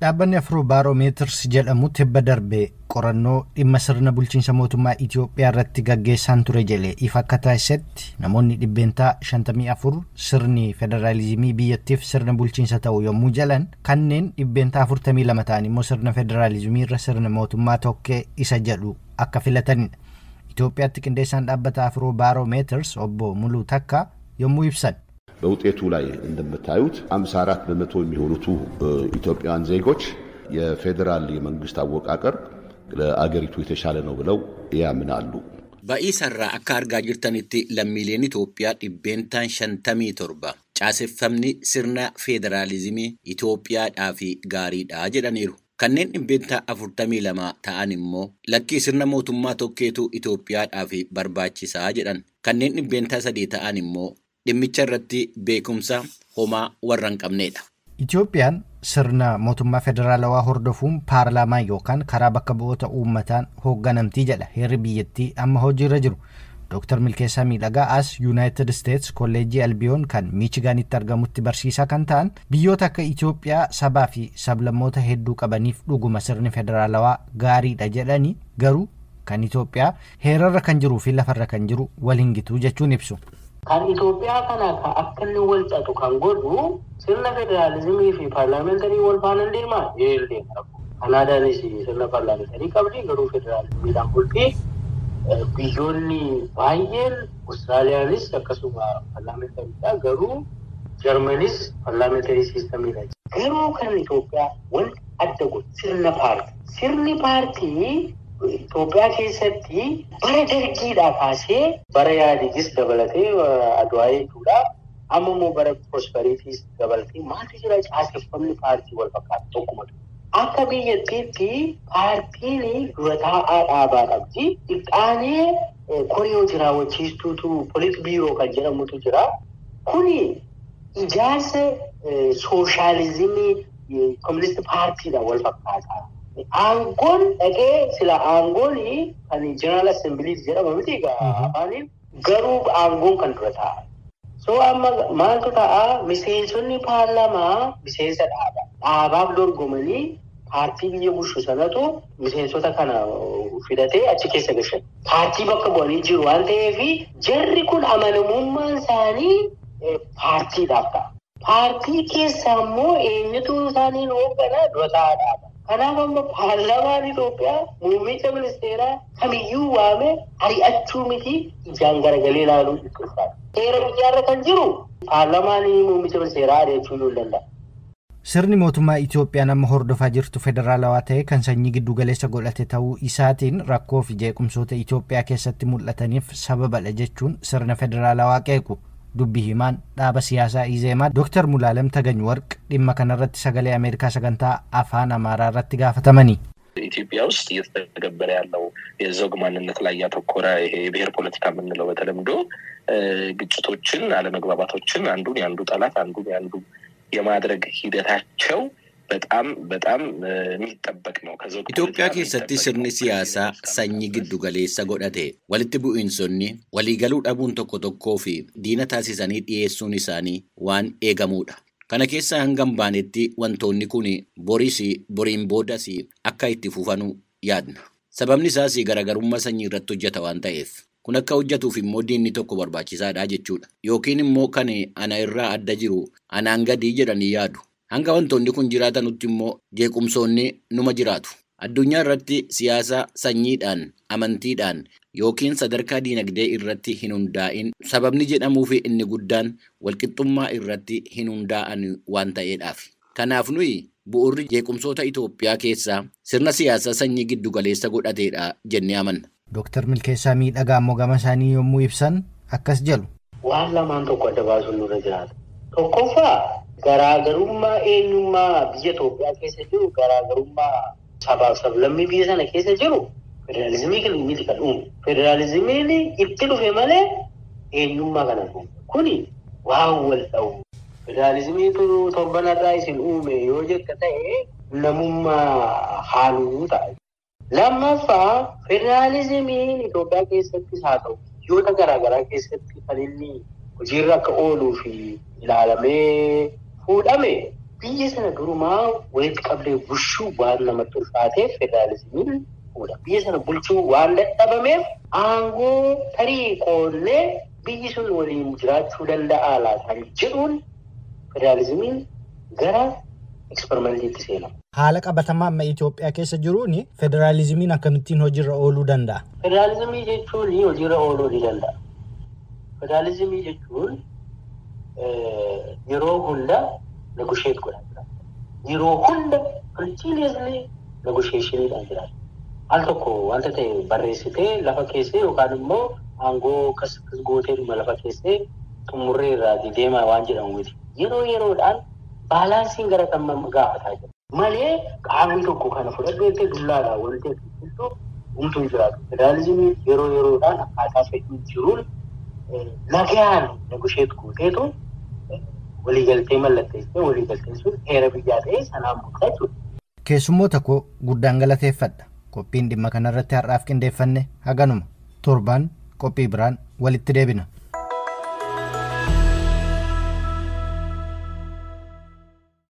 Dhaabbanni Afrobaaromeeters jedhamu tibba darbee qorannoo dhimma sirna bulchiinsa mootummaa Itoophiyaa irratti gaggeessaan ture jedhe ifa akka taasisetti namoonni 54 sirni federaalizimii biyyattiif sirna bulchiinsa ta'u yommuu jalan kanneen 42 ta'an immoo sirna federaalizimii irra sirna mootummaa tokkee isa jedhu akka filatanidha. Itoophiyaatti qindeessaan dhaabbata Afrobaaromeeters obbo Muluu Takka yommuu ibsan በውጤቱ ላይ እንደምታዩት 54 በመቶ የሚሆኑት ኢትዮጵያውያን ዜጎች የፌደራል የመንግስት አወቃቀር ለአገሪቱ የተሻለ ነው ብለው ያምናሉ። በኢሰራ አካርጋ ጅርተንቲ ለሚሊዮን ኢትዮጵያ ዲቤንታን 57 ጫሰፈምኒ ስርና ፌደራሊዝሚ ኢትዮጵያ ዳፊ ጋሪዳ ጀዳኒሩ kanneen dhibbeenta 42 ta'an immoo lakkii sirna mootummaa tokkeetu Itoophiyaadhaaf barbaachisaa jedhan kanneen dhibbeenta 3 ta'an immoo dhimmicha irratti beekumsa homaa warra hin qabneedha. Itoophiyaan sirna mootummaa federaalawaa hordofuun paarlaamaa yookaan karaa bakka bu'oota uummataan hoogganamtii jedha heerri biyyattii amma hojiirra jiru. Dr. Milkeessaa Miidhagaa as United States Kolleejjii Albiyoon kan Michiganitti argamutti barsiisaa kan ta'an biyyoota akka Itoophiyaa sabaa fi sablammoota hedduu qabaniif dhuguma sirni federaalawaa gaariidha jedhanii garuu kan Itoophiyaa heerarra kan jiruu fi lafarra kan jiru wal hin gitu jechuun ibsu. Kan Itoophiyaa kana akka inni wal xaxu kan godhu sirna federaalizimii fi paarlaamentarii wal faana deemaa yeellee qabu. Kanaadaanis sirna paarlaamentarii qabdi garuu federaalizimiidhaan bultii biyyoonni baay'een Austraaliyaanis akkasuma paarlaamentarii garuu Jarmanis paarlaamentarii siistamiidha. Garuu kan Itoophiyaa wal adda godhu sirna paartii. Sirni paartii Itoophiyaa keessatti bara dargiidhaa kaasee bara yaadigis dabalatee Adwaa jechuudha. Amma immoo bara Prosperities dabalatee maaltu jira caaseffamni paartii wal fakkaatu tokkumatu. Akka biyyattiitti paartiin dura taa'aa dhaabaa qabdi. Ixaanee koriyoo jira wachiistuutu polit biiroo kan jedhamutu jira. Kuni ijaarsa sooshaalizimii komunisti paartiidha wal fakkaata. Aangoon dhaqee sila aangoon kan General Assembly jedhama miti afaaniin garuu aangoon kan dura ta'a. So amma maaltu ta'a miseensonni paarlaamaa miseensa dhaaba. Dhaabaaf dorgomanii paartii biyya bulchu sanatu miseensota kana fidatee achi keessa gashan. Paartii bakka bu'anii jiru waan ta'eef jarri kun amanamummaan isaanii paartiidhaaf ta'a. Paartii keessaa immoo eenyutu isaaniin hoogganaa dura ta'a dhaaba. Kanaaf amma paarlaamaan Itoophiyaa muummicha ministeeraa kamiyyuu waame ari'achuu miti ijaan garagalee ilaaluu itti ulfaata. Seera biyyaarra kan jiru paarlaamaan muummicha ministeeraa ari'achuu ni danda'a. Sirni mootummaa Itoophiyaan amma hordofaa jirtu federaalawaa ta'e kan sanyii giddu galeessa godhate ta'uu isaatiin rakkoo fi jeequmsoota Itoophiyaa keessatti mul'ataniif sababadha jechuun sirna federaalawaa qeequ. Dubbii himaan dhaaba siyaasaa Izeemaa Dr. Mulaalam Tagany Warq dhimma kanarratti sagalee Ameerikaa sagantaa afaan Amaaraa irratti gaafatamanii. ኢትዮጵያ ውስጥ እየተገበረ ያለው የዘውግ ማንነት ላይ ያተኮረ ይሄ የብሔር ፖለቲካ የምንለው በተለምዶ ግጭቶችን አለመግባባቶችን አንዱን ያንዱ ጠላት አንዱን ያንዱ የማድረግ ሂደታቸው በጣም የሚጠበቅ ነው። ኢትዮጵያ keessatti sirni siyaasaa sanyii giddu galeessa godhate walitti bu'insonni waliigaluu dhabuun tokko fi diina taasisanii dhiyeessuun isaanii waan eegamuudha. Kana keessa hangam baanetti wantoonni kun boriin boodas akka itti fufanu yaadna. Sababni isaas garaagarummaa sanyii irratti hojjeta waan ta'eef kun akka hojjetuuf immoo diinni tokko barbaachisaadha jechuudha. Yookiin immoo kan ana irraa adda jiru anaan gadii jedhanii yaadu. Hanga wantoonni kun jiraatanutti immoo jeequmsoonni numa jiraatu. Addunyaa irratti siyaasa sanyiidhaan, amantiidhaan yookiin sadarkaa diinagdee irratti hin hundaa'in sababni jedhamuuf inni guddaan walqixxummaa irratti hin hundaa'an waan ta'eedhaaf. Kanaaf nuyi bu'uurri jeequmsoota Itoophiyaa keessaa sirna siyaasaa sanyii giddu galeessa godhateedha jennee amanna. Dr. Milkeessaa Miidhagaa ammoo gama isaanii yommuu ibsan akkas jedhu. Waan lamaan tokko adda baasuun nurra jiraata. Tokkoffaa garaagarummaa eenyummaa biyya Itoophiyaa keessa jiru garaagarummaa sabaaf sablammii biyya sana keessa jiru federaalizimii miti kan uumu. Federaalizimiin itti dhufe malee eenyummaa kana uumu. Kuni waan wal ta'u. Federaalizimiitu torbanarraa isin uume yoo jetta ta'e namummaa haaluu ta'a. Lammaffaa federaalizimiin Itoophiyaa keessattis haa ta'u biyyoota garaagaraa keessatti kan inni hojiirra akka ooluu fi ilaalamee fuudhame biyya sana durumaa walitti qabdee bulchuu waan namatti ulfaateef federaalizimiin biyya sana bulchuu waan dadhabameef aangoo tarii qoonnee biyyi sun waliin jiraachuu danda'a laataan jedhuun federaalizimiin gara eksperimentiitti seenama. Haala qabatamaa amma Itoophiyaa keessa jiruun federaalizimiin akkamittiin hojiirra ooluu danda'a? Federaalizimii jechuun hojiirra ooluu ni danda'a. Federaalizimii jechuun yeroo hunda negotiate godhama. Yeroo hunda continuously negotiationiidhaan jiraata. Al tokko wanta ta'e barreessitee lafa keessee yookaan immoo aangoo kas gootee dhuma lafa keessee xumurree irraa deemaa waan jedhamu miti. Yeroo yeroodhaan baalaansiin gara kan gaafataa jira. Malee qaamni tokko kana fudhatee dullaadhaan wanti hedduu humtuu jiraatu. Federaalizimii yeroo yeroodhaan akkaataa fedhii jiruun nagaan negotiate gooteetu waliigaltee mallatteessee waliigaltee sun heera biyyaa ta'ee sanaan bulchaa jiru. Keessummoota koo guddaan galateeffadha. Qophiin dhimma kanarratti har'aaf qindeeffanne haganuma. Torbaan qophii biraan walitti deebina.